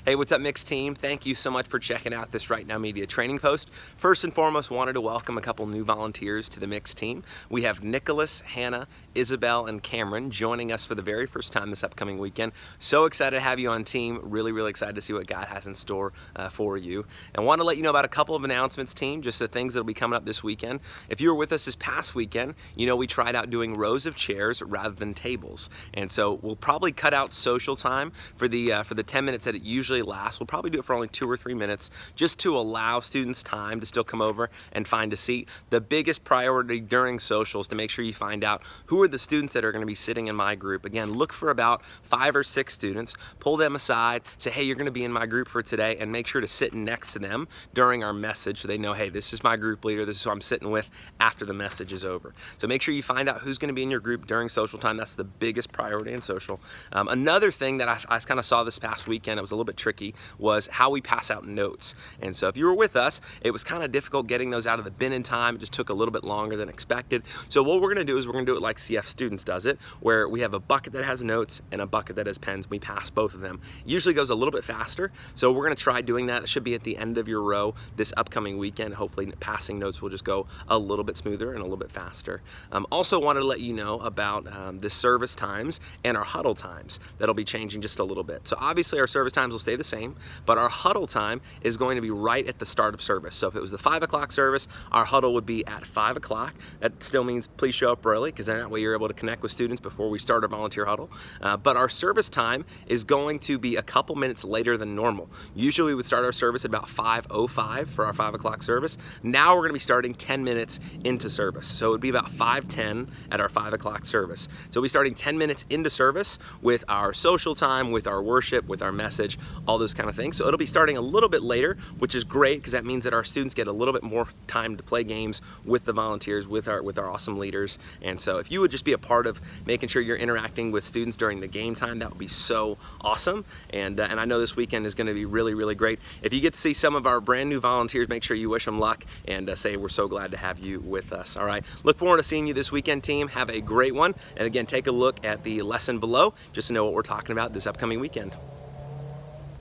Hey, what's up, Mixed team? Thank you so much for checking out this Right Now Media training post. First and foremost, wanted to welcome a couple new volunteers to the Mixed team. We have Nicholas, Hannah, Isabel, and Cameron joining us for the very first time this upcoming weekend. So excited to have you on team. Really excited to see what God has in store for you. And want to let you know about a couple of announcements, team, just the things that'll be coming up this weekend. If you were with us this past weekend, you know we tried out doing rows of chairs rather than tables. And so we'll probably cut out social time for the 10 minutes that it usually lasts. We'll probably do it for only 2 or 3 minutes just to allow students time to still come over and find a seat. The biggest priority during social is to make sure you find out who are the students that are going to be sitting in my group. Again, look for about 5 or 6 students, pull them aside, say, hey, you're going to be in my group for today, and make sure to sit next to them during our message so they know, hey, this is my group leader, this is who I'm sitting with after the message is over. So make sure you find out who's going to be in your group during social time. That's the biggest priority in social. Another thing that I kind of saw this past weekend, it was a little bit tricky, was how we pass out notes. And so if you were with us, it was kind of difficult getting those out of the bin in time. It just took a little bit longer than expected. So what we're going to do is we're going to do it like CF Students does it, where we have a bucket that has notes and a bucket that has pens. We pass both of them. It usually goes a little bit faster, so we're going to try doing that. It should be at the end of your row this upcoming weekend. Hopefully passing notes will just go a little bit smoother and a little bit faster. Also wanted to let you know about the service times and our huddle times. That'll be changing just a little bit. So obviously our service times will stay the same, but our huddle time is going to be right at the start of service. So if it was the 5 o'clock service, our huddle would be at 5 o'clock. That still means please show up early, because then that way you're able to connect with students before we start our volunteer huddle. But our service time is going to be a couple minutes later than normal. Usually we would start our service at about 5:05 for our 5 o'clock service. Now we're going to be starting 10 minutes into service. So it would be about 5:10 at our 5 o'clock service. So we'll be starting 10 minutes into service with our social time, with our worship, with our message, all those kind of things. So it'll be starting a little bit later, which is great because that means that our students get a little bit more time to play games with the volunteers, with our awesome leaders. And so if you would just be a part of making sure you're interacting with students during the game time, that would be so awesome. And I know this weekend is going to be really great. If you get to see some of our brand new volunteers, make sure you wish them luck and say we're so glad to have you with us. All right, look forward to seeing you this weekend, team. Have a great one. And again, take a look at the lesson below just to know what we're talking about this upcoming weekend.